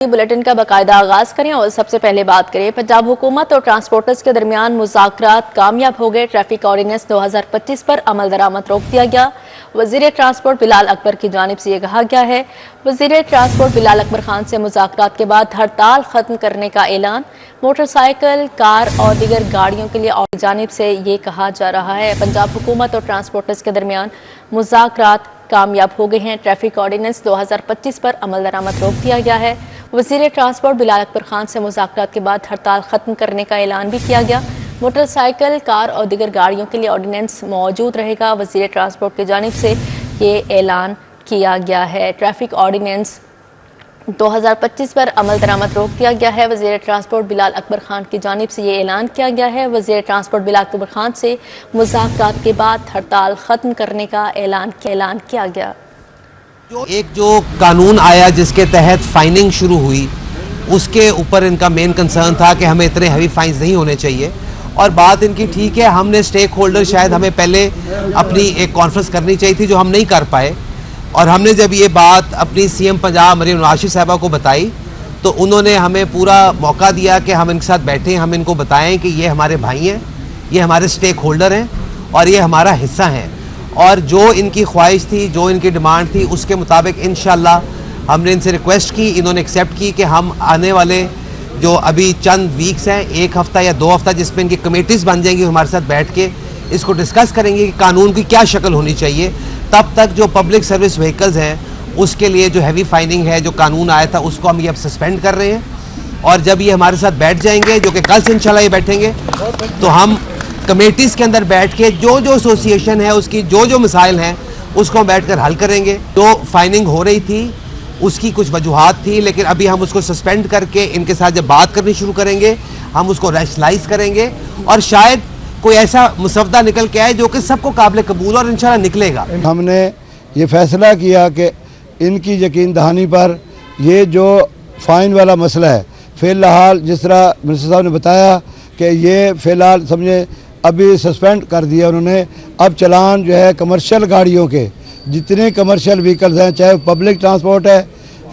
Bulletin का बाकायदा आगाज करें और सबसे पहले बात करें। पंजाब हुकूमत और ट्रांसपोर्टर्स के दरमियान मुज़ाकरात कामयाब हो गए। ट्रैफिक ऑर्डिनेंस 2025 पर अमल दरामद रोक दिया गया। वज़ीर ट्रांसपोर्ट बिलाल अकबर की जानिब से ये कहा गया है। वज़ीर ट्रांसपोर्ट बिलाल अकबर खान से मुज़ाकरात के बाद हड़ताल खत्म करने का ऐलान। मोटरसाइकिल, कार और दीगर गाड़ियों के लिए और जानिब से ये कहा जा रहा है। पंजाब हुकूमत और ट्रांसपोर्टर्स के दरमियान मुज़ाकरात कामयाब हो गए हैं। ट्रैफिक ऑर्डिनेंस 2025 पर अमल दरामद रोक दिया गया है। वज़ीर ट्रांसपोर्ट बिलाल अकबर खान से मुज़ाकरात के बाद हड़ताल खत्म करने का ऐलान भी किया गया। मोटरसाइकिल, कार और दीगर गाड़ियों के लिए ऑर्डिनेंस मौजूद रहेगा। वज़ीर ट्रांसपोर्ट की जानिब से ये ऐलान किया गया है। ट्रैफिक ऑर्डिनेंस 2025 पर अमल दरामद रोक दिया गया है। वज़ीर ट्रांसपोर्ट बिलाल अकबर खान की जानिब से ये ऐलान किया गया है। वज़ीर ट्रांसपोर्ट बिलाल अकबर खान से मुज़ाकरात के बाद हड़ताल खत्म करने का ऐलान किया गया। जो कानून आया जिसके तहत फाइनिंग शुरू हुई, उसके ऊपर इनका मेन कंसर्न था कि हमें इतने हैवी फाइन्स नहीं होने चाहिए। और बात इनकी ठीक है, हमने स्टेक होल्डर शायद हमें पहले अपनी एक कॉन्फ्रेंस करनी चाहिए थी जो हम नहीं कर पाए। और हमने जब ये बात अपनी सीएम पंजाब मरियम नवाज शरीफ साहिबा को बताई तो उन्होंने हमें पूरा मौका दिया कि हम इनके साथ बैठें, हम इनको बताएं कि ये हमारे भाई हैं, ये हमारे स्टेक होल्डर हैं और ये हमारा हिस्सा हैं। और जो इनकी ख्वाहिश थी, जो इनकी डिमांड थी, उसके मुताबिक इंशाल्लाह हमने इनसे रिक्वेस्ट की, इन्होंने एक्सेप्ट की कि हम आने वाले जो अभी चंद वीक्स हैं, एक हफ़्ता या 2 हफ्ता, जिसमें इनकी कमेटीज़ बन जाएंगी, हमारे साथ बैठ के इसको डिस्कस करेंगे कि कानून की क्या शक्ल होनी चाहिए। तब तक जो पब्लिक सर्विस व्हीकल्स हैं उसके लिए जो हैवी फाइनिंग है, जो कानून आया था, उसको हम ये अब सस्पेंड कर रहे हैं। और जब ये हमारे साथ बैठ जाएंगे, जो कि कल से इंशाल्लाह ये बैठेंगे, तो हम कमेटीज़ के अंदर बैठ के जो एसोसिएशन है उसकी जो मसाइल हैं उसको हम बैठ कर हल करेंगे। तो फाइनिंग हो रही थी, उसकी कुछ वजूहात थी, लेकिन अभी हम उसको सस्पेंड करके इनके साथ जब बात करनी शुरू करेंगे, हम उसको रैशनलाइज करेंगे और शायद कोई ऐसा मुसवदा निकल के आए जो कि सबको काबिल कबूल और इंशाल्लाह निकलेगा। हमने ये फैसला किया कि इनकी यकीन दहानी पर ये जो फ़ाइन वाला मसला है, फ़िलहाल जिस तरह मिनिस्टर साहब ने बताया कि ये फ़िलहाल समझे अभी सस्पेंड कर दिया उन्होंने। अब चलान जो है कमर्शियल गाड़ियों के, जितने कमर्शियल व्हीकल्स हैं, चाहे वो पब्लिक ट्रांसपोर्ट है,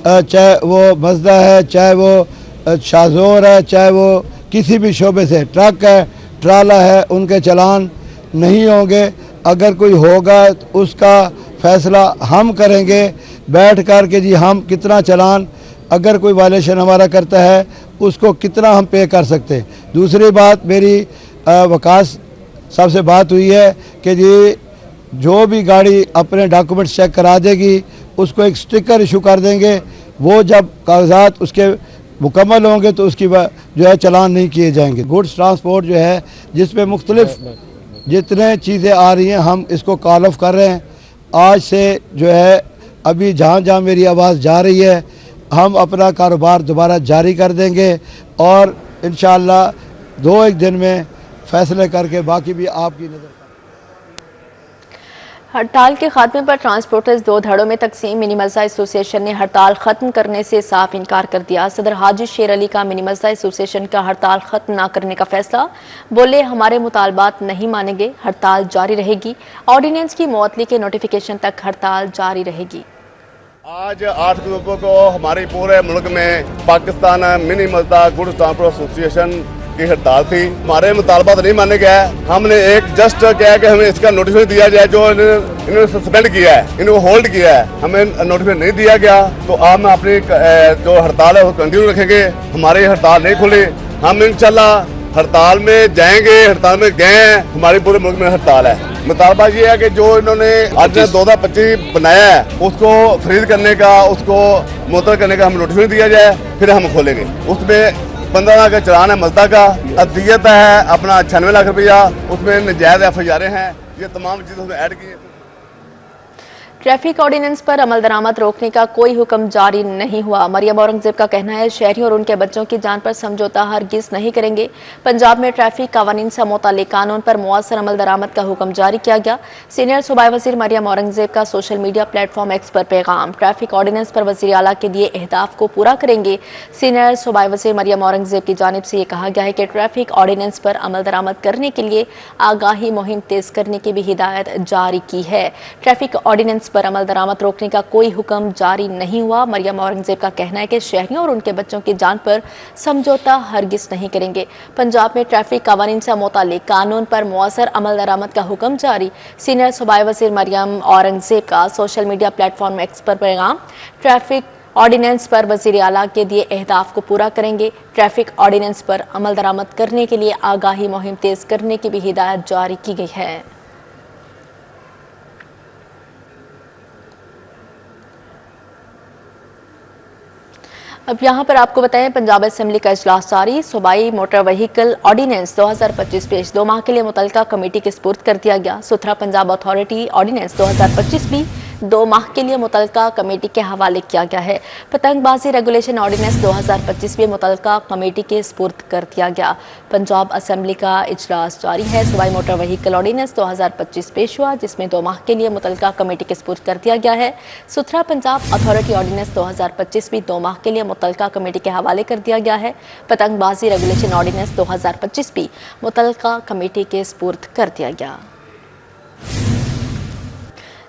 चाहे वो मज़दा है, चाहे वो शाहज़ोर है, चाहे वो किसी भी शोबे से ट्रक है, ट्राला है, उनके चलान नहीं होंगे। अगर कोई होगा तो उसका फ़ैसला हम करेंगे बैठ कर के जी हम कितना चलान, अगर कोई वायलेशन हमारा करता है उसको कितना हम पे कर सकते। दूसरी बात, मेरी वकास साहब से बात हुई है कि जी जो भी गाड़ी अपने डॉक्यूमेंट्स चेक करा देगी उसको एक स्टिकर इशू कर देंगे। वो जब कागजात उसके मुकम्मल होंगे तो उसकी जो है चलान नहीं किए जाएंगे। गुड्स ट्रांसपोर्ट जो है जिसमें मुख्तलिफ जितने चीज़ें आ रही हैं हम इसको कॉल ऑफ कर रहे हैं। आज से जो है अभी जहाँ जहाँ मेरी आवाज़ जा रही है हम अपना कारोबार दोबारा जारी कर देंगे और इंशाअल्लाह 2-1 दिन में फैसले करके बाकी भी आपकी नज़र। हड़ताल के खात्मे पर ट्रांसपोर्टर्स 2 धड़ों में तकसीम। मिनी मज़दा एसोसिएशन ने हड़ताल खत्म करने से साफ इनकार कर दिया। सदर हाजी शेर अली का मिनी मज़दा एसोसिएशन का हड़ताल खत्म न करने का फैसला। बोले हमारे मुतालबात नहीं मानेंगे, हड़ताल जारी रहेगी। ऑर्डिनेंस की मुअत्तली के नोटिफिकेशन तक हड़ताल जारी रहेगी। आज 8 अक्टूबर को हमारे पूरे मुल्क में Pakistan mini Mazda goods transport association की हड़ताल थी। हमारे मुतालबात नहीं माने गया है। हमने एक जस्ट क्या है कि हमें इसका नोटिफिकेशन दिया जाए, जो इन्होंने सस्पेंड किया है, इन्होंने होल्ड किया है, हमें नोटिफिकेशन नहीं दिया गया। तो हम अपनी जो हड़ताल है वो कंटिन्यू रखेंगे। हमारी हड़ताल नहीं खुली, हम इंशाल्लाह हड़ताल में जाएंगे। हड़ताल में गए हैं, हमारे पूरे मुल्क में हड़ताल है। मुतालबा ये है कि जो इन्होंने आज 2025 बनाया है उसको फ्रीज करने का, उसको मुअत्तल करने का हमें नोटिफिकेशन दिया जाए, फिर हम खोलेंगे। उसमें 15 लाख का चलान है मज़दा का, अदियत है अपना 96 लाख रुपया, उसमें नजायज़ FIR हैं। ये तमाम चीज़ें उसमें ऐड की हैं। ट्रैफिक ऑर्डिनेंस पर अमल दरामद रोकने का कोई हुक्म जारी नहीं हुआ। मरियम औरंगजेब का कहना है शहरियों और उनके बच्चों की जान पर समझौता हरगिज नहीं करेंगे। पंजाब में ट्रैफिक कानून से मुतालिक कानून पर मुअस्सर अमल दरामद का हुक्म जारी किया गया। सीनियर सूबाई वज़ीर मरियम औरंगजेब का सोशल मीडिया प्लेटफॉर्म एक्स पर पैगाम। ट्रैफिक ऑर्डिनेंस पर वज़ीर आला के दिए अहदाफ को पूरा करेंगे। सीनियर सूबाई वज़ीर मरियम औरंगजेब की जानिब से ये कहा गया है कि ट्रैफिक ऑर्डिनेंस पर अमल दरामद करने के लिए आगाही मुहिम तेज करने की भी हिदायत जारी की है। ट्रैफिक ऑर्डिनेंस पर अमल दरामद रोकने का कोई हुक्म जारी नहीं हुआ। मरियम औरंगजेब का कहना है कि शहरियों और उनके बच्चों की जान पर समझौता हरगिज नहीं करेंगे। पंजाब में ट्रैफिक कानून से मुतालिक कानून पर मुअस्सर अमल दरामद का हुक्म जारी। सीनियर सूबाई वज़ीर मरियम औरंगजेब का सोशल मीडिया प्लेटफॉर्म एक्स पर पैगाम, ट्रैफिक ऑर्डिनेंस पर वज़ीर आला के दिए अहदाफ को पूरा करेंगे। ट्रैफिक ऑर्डिनेंस पर अमल दरामद करने के लिए आगाही मुहिम तेज करने की भी हिदायत जारी की गई है। अब यहाँ पर आपको बताएं, पंजाब असेंबली का इजलास जारी। सूबाई मोटर व्हीकल ऑर्डिनेंस 2025 पेश 2 माह के लिए मुतल्लिका कमेटी के सुपुर्द कर दिया गया। सुथरा पंजाब अथॉरिटी ऑर्डिनेंस 2025 भी 2 माह के लिए मुतल्लिका कमेटी के हवाले किया गया है। पतंगबाजी रेगुलेशन ऑर्डिनेंस 2025 भी मुतल्लिका कमेटी के सुपुर्द कर दिया गया। पंजाब असेंबली का इजलास जारी है। सूबाई मोटर व्हीकल ऑर्डिनेंस 2025 पेश हुआ, जिसमें 2 माह के लिए मुतल्लिका कमेटी के सुपुर्द कर दिया गया है। सुथरा पंजाब अथॉरिटी ऑर्डिनेंस 2025 भी 2 माह के लिए मुतल्लिका कमेटी के हवाले कर दिया गया है। पतंगबाजी रेगुलेशन ऑर्डिनेंस 2025 भी मुतल्लिका कमेटी के सुपुर्द कर दिया गया।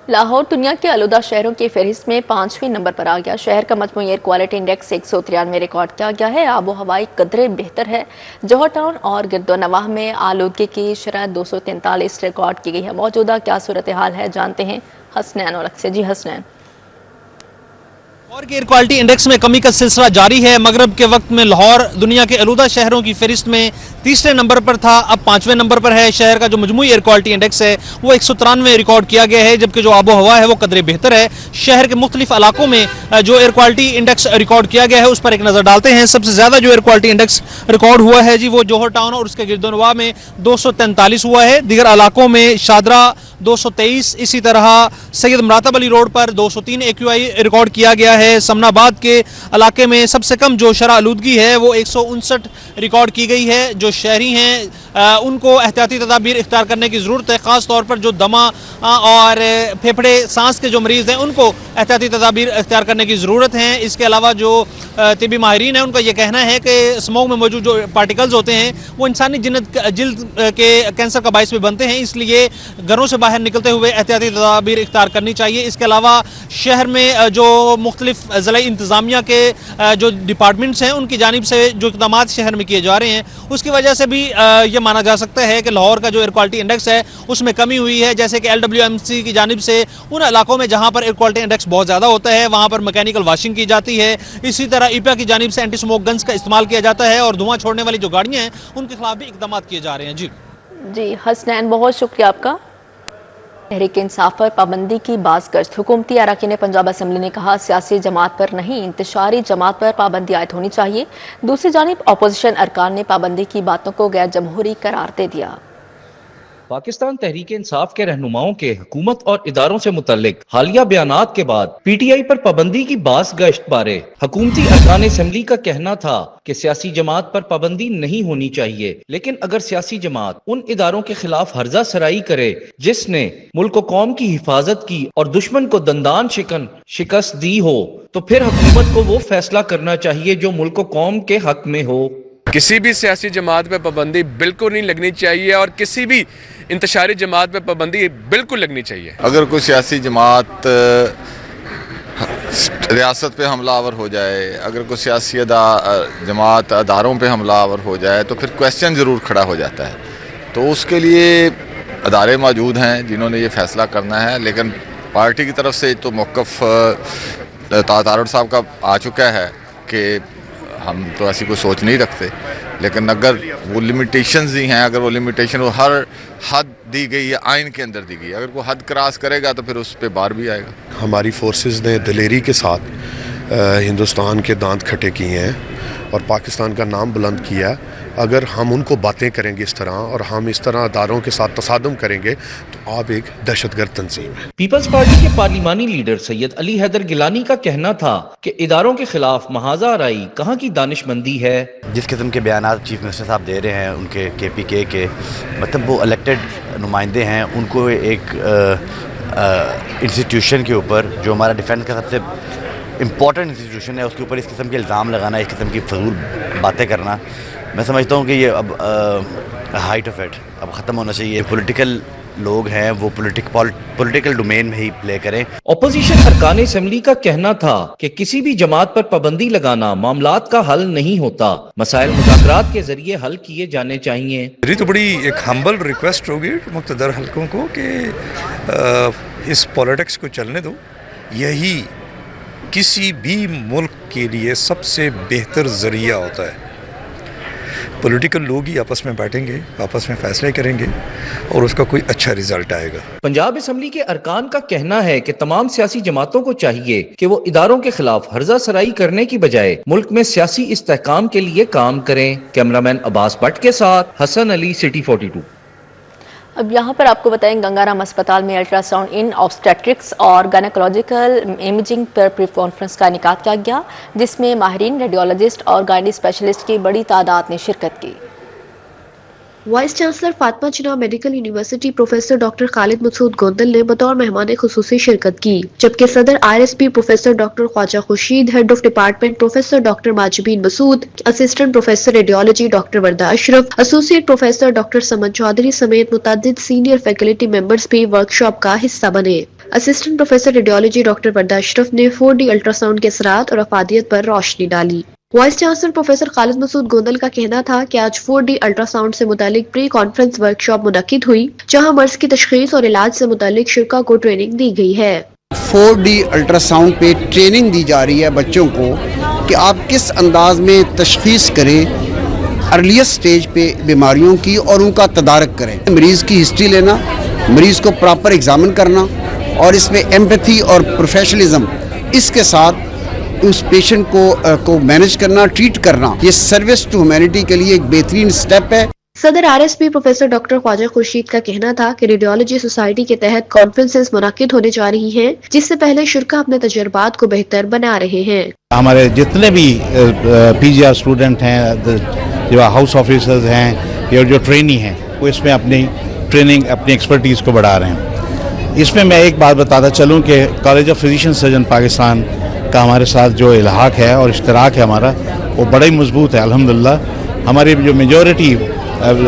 लाहौर दुनिया के आलूदा शहरों की फहरिस्त में 5वें नंबर पर आ गया। शहर का मजमूई एयर क्वालिटी इंडेक्स 193 रिकॉर्ड किया गया है। आबो हवाई कदरे बेहतर है। जौहर टाउन और गिरदोनवाह में आलूदगी की शरह 243 रिकॉर्ड की गई है। मौजूदा क्या सूरत हाल है, जानते हैं हसनैन औरक से। जी हसनैन। लाहौर के एयर क्वालिटी इंडेक्स में कमी का सिलसिला जारी है। मगरब के वक्त में लाहौर दुनिया के आलूदा शहरों की फहरिस्त में 3रे नंबर पर था, अब 5वें नंबर पर है। शहर का जो मजमूई एयर क्वालिटी इंडेक्स है वो 193 रिकॉर्ड किया गया है, जबकि जो आबो हवा है वो कदरे बेहतर है। शहर के मुख्तलिफ इलाकों में जो एयर क्वालिटी इंडेक्स रिकॉर्ड किया गया है उस पर एक नज़र डालते हैं। सबसे ज़्यादा जो एयर क्वालिटी इंडेक्स रिकॉर्ड हुआ है जी वो जौहर टाउन और उसके गिरदोनवाह में 243 हुआ है। दीगर इलाकों में शादरा 223, इसी तरह सैयद मरातब अली रोड पर 203 AQI रिकॉर्ड किया गया है। समनाबाद के इलाके में सबसे कम जो शरह आलूदगी है वो 159 रिकॉर्ड की गई है। जो शहरी हैं उनको एहतियाती तदाबीर इख्तियार करने की ज़रूरत है। ख़ास तौर पर जो दमा और फेफड़े सांस के जो मरीज़ हैं उनको एहतियाती तदाबीर इख्तियार करने की ज़रूरत है। इसके अलावा जो तिबी माहिरीन हैं उनका ये कहना है कि स्मोक में मौजूद जो पार्टिकल्स होते हैं वो इंसानी जिल्द के कैंसर का बायस भी बनते हैं, इसलिए घरों से बाहर निकलते हुए एहतियाती तदाबीर इख्तियार करनी चाहिए। इसके अलावा शहर में जो मुख्तलिफ ज़िला इंतज़ामिया के जो डिपार्टमेंट्स हैं उनकी जानिब से जो इक़दाम शहर में किए जा रहे हैं उसकी वजह से भी ये माना जा सकता है कि लाहौर का जो एयर क्वालिटी इंडेक्स है उसमें कमी हुई है। जैसे कि LWMC की जानिब से उन इलाकों में जहाँ पर एयर क्वालिटी इंडेक्स बहुत ज़्यादा होता है वहाँ पर मैकेनिकल वाशिंग की जाती है। इसी तरह IPA की जानिब से एंटी स्मोक गन्स का इस्तेमाल किया जाता है और धुआं छोड़ने वाली जो गाड़ियाँ हैं उनके खिलाफ भी इक़दाम किए जा रहे हैं। जी हसनैन, बहुत शुक्रिया आपका। तहरीक इंसाफ पर पाबंदी की बाज़ गश्त। हुकूमती अरकान पंजाब असेंबली ने कहा सियासी जमात पर नहीं इंतशारी जमात पर पाबंदी आयद होनी चाहिए। दूसरी जानिब अपोजिशन अरकान ने पाबंदी की बातों को गैर जमहूरी करार दे दिया। पाकिस्तान तहरीक इंसाफ के रहनुमाओं के हुकूमत और इदारों से मुतल्लिक हालिया बयानात के बाद PTI पर पाबंदी की बास गश्त बारे हुकूमती अरकान असेंबली का कहना था कि सियासी जमात पर पाबंदी नहीं होनी चाहिए, लेकिन अगर सियासी जमात उन इदारों के खिलाफ हर्जा सराई करे जिसने मुल्क व कौम की हिफाजत की और दुश्मन को दंदान शिकस्त दी हो तो फिर हुकूमत को वो फैसला करना चाहिए जो मुल्क व कौम के हक में हो। किसी भी सियासी जमात पे पाबंदी बिल्कुल नहीं लगनी चाहिए और किसी भी इंतशारी जमात पे पाबंदी बिल्कुल लगनी चाहिए। अगर कोई सियासी जमात रियासत पे हमलावर हो जाए, अगर कोई सियासी जमात अदारों पे हमलावर हो जाए तो फिर क्वेश्चन ज़रूर खड़ा हो जाता है। तो उसके लिए अदारे मौजूद हैं जिन्होंने ये फैसला करना है, लेकिन पार्टी की तरफ से तो मौक़िफ़ तारड़ साहब का आ चुका है कि हम तो ऐसी कोई सोच नहीं रखते, लेकिन अगर वो लिमिटेशंस दी हैं, अगर वो लिमिटेशन वो हर हद दी गई है आइन के अंदर दी गई है, अगर कोई हद क्रॉस करेगा तो फिर उस पर बार भी आएगा। हमारी फोर्सेस ने दिलेरी के साथ हिंदुस्तान के दांत खट्टे किए हैं और पाकिस्तान का नाम बुलंद किया। अगर हम उनको बातें करेंगे इस तरह और हम इस तरह अदारों के साथ तसादम करेंगे तो आप एक दहशतगर्द तंजीम है। पीपल्स पार्टी के पार्लिमानी लीडर सैयद अली हैदर गिलानी का कहना था कि इदारों के खिलाफ महाजा आराई कहाँ की दानिशमंदी है। जिस किस्म के बयान चीफ मिनिस्टर साहब दे रहे हैं उनके KPK के मतलब वो इलेक्टेड नुमाइंदे हैं, उनको एक इंस्टीट्यूशन के ऊपर जो हमारा डिफेंस का सबसे इम्पॉर्टेंट इंस्टीट्यूशन है उसके ऊपर इस किस्म के इल्ज़ाम लगाना, इस किस्म की फजूल बातें करना, मैं समझता हूँ कि ये अब हाइट ऑफ इट अब ख़त्म होना चाहिए। पॉलिटिकल لوگ ہیں وہ پولیٹیکل ڈومین میں ہی پلے کریں. اپوزیشن ارکان اسمبلی کا کہنا تھا کہ کسی بھی جماعت پر پابندی لگانا معاملات کا حل نہیں ہوتا، مسائل مذاکرات کے ذریعے حل کیے جانے چاہیے. میری تو بڑی ایک ہمبل ریکویسٹ ہوگی مقتدر حلقوں کو کہ اس پولیٹکس کو چلنے دو. یہی کسی بھی ملک کے لیے سب سے بہتر ذریعہ ہوتا ہے. پولیٹیکل لوگ ہی آپس میں بیٹھیں گے، آپس میں فیصلے کریں گے اور اس کا کوئی اچھا ریزلٹ آئے گا. پنجاب اسمبلی کے ارکان کا کہنا ہے کہ تمام سیاسی جماعتوں کو چاہیے کہ وہ اداروں کے خلاف ہرزہ سرائی کرنے کی بجائے ملک میں سیاسی استحکام کے لیے کام کریں. کیمرامین عباس بٹ کے ساتھ حسن علی، سٹی 42. اب یہاں پر آپ کو بتائیں گنگا رام اسپتال میں الٹرا ساؤنڈ ان آبسٹیٹرکس اور گائنیکولوجیکل امیجنگ پر پری کانفرنس کا انعقاد کیا گیا، جس میں ماہرین ریڈیولوجسٹ اور گائنی اسپیشلسٹ کی بڑی تعداد نے شرکت کی. Vice chancellor Fatima Jinnah medical university professor doctor Khalid Masood Gondal نے بطور مہمان خصوصی شرکت کی، جبکہ صدر RSP professor doctor Khawaja Khurshid, head of department professor doctor Mahjabeen Masood, assistant professor radiology doctor Warda Ashraf, associate professor doctor Saman Chaudhry سمیت متعدد سینئر فیکلٹی ممبرز بھی ورکشاپ کا حصہ بنے. Assistant professor radiology doctor Warda Ashraf نے 4D الٹرا ساؤنڈ کے اثرات اور افادیت پر روشنی ڈالی. وائس چانسلر پروفیسر خالد مسعود گوندل کا کہنا تھا کہ آج 4D الٹرا ساؤنڈ سے متعلق پری کانفرنس ورکشاپ منعقد ہوئی، جہاں مرض کی تشخیص اور علاج سے متعلق شرکاء کو ٹریننگ دی گئی ہے. 4D الٹرا ساؤنڈ پہ ٹریننگ دی جا رہی ہے بچوں کو کہ آپ کس انداز میں تشخیص کریں ارلیسٹ سٹیج پہ بیماریوں کی اور ان کا تدارک کریں. مریض کی ہسٹری لینا، مریض کو پراپر ایگزامن کرنا اور اس میں ایمپیتھی اور پروفیشنلزم اس کے ساتھ اس پیشنٹ کو مینج کرنا، ٹریٹ کرنا، یہ سروس ٹو ہیومینٹی کے لیے ایک بہترین سٹیپ ہے. صدر RSP professor doctor Khawaja Khurshid کا کہنا تھا کہ ریڈیولوجی سوسائٹی کے تحت کانفرنسز منعقد ہونے جا رہی ہیں، جس سے پہلے شرکاء اپنے تجربات کو بہتر بنا رہے ہیں. ہمارے جتنے بھی PGR اسٹوڈنٹ ہیں، جو ہاؤس آفیسرز ہیں یا جو ٹرینی ہیں، وہ اس میں اپنی ٹریننگ، اپنی ایکسپرٹیز کو بڑھا رہے ہیں. اس میں ایک بات بتاتا چلوں کہ college of physician surgeon Pakistan کا ہمارے ساتھ جو الحاق ہے اور اشتراک ہے ہمارا، وہ بڑا ہی مضبوط ہے. الحمدللہ ہماری جو میجورٹی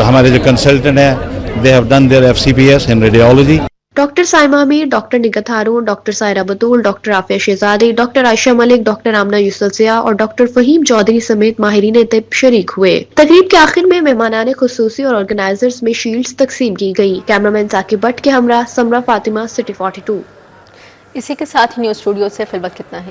ہمارے جو کنسلٹنٹ ہیں they have done their FCPS in radiology. Doctor Saima Mir, doctor Nighat Haroon, doctor Saira Batool, doctor Afia Shahzadi, doctor Ayesha Malik, doctor Amna Yousaf Zia اور ڈاکٹر فہیم چودھری سمیت ماہرین طب شریک ہوئے. تقریب کے آخر میں مہمانان خصوصی اور آرگنائزرز میں شیلڈز تقسیم کی گئی. کیمرامین ثاقب بٹ کے ہمراہ سمرہ فاطمہ، سٹی 42. اسی کے ساتھ ہی نیوز اسٹوڈیو سے فی الوقت اتنا ہی.